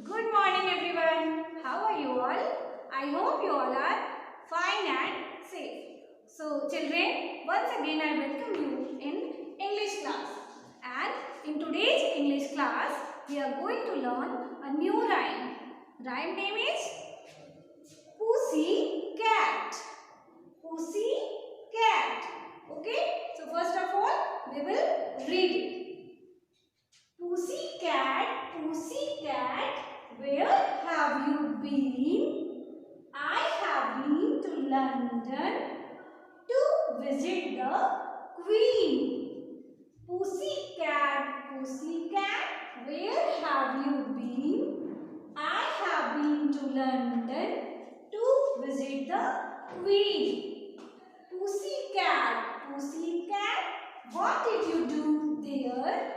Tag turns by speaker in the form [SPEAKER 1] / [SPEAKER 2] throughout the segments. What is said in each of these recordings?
[SPEAKER 1] Good morning everyone. How are you all? I hope you all are fine and safe. So children, once again I welcome you in English class. And in today's English class, we are going to learn a new rhyme. Rhyme name is Pussy Cat. Pussy Cat. Okay? So first of all, we will read it. Pussy cat, where have you been? I have been to London to visit the Queen. Pussy cat, where have you been? I have been to London to visit the Queen. Pussy cat, what did you do there?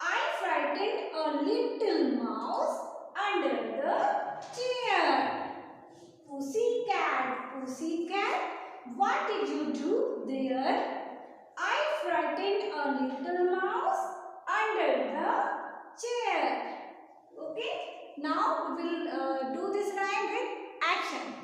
[SPEAKER 1] I frightened a little mouse under the chair. Pussy cat, what did you do there? I frightened a little mouse under the chair. Okay, now we will do this rhyme with action.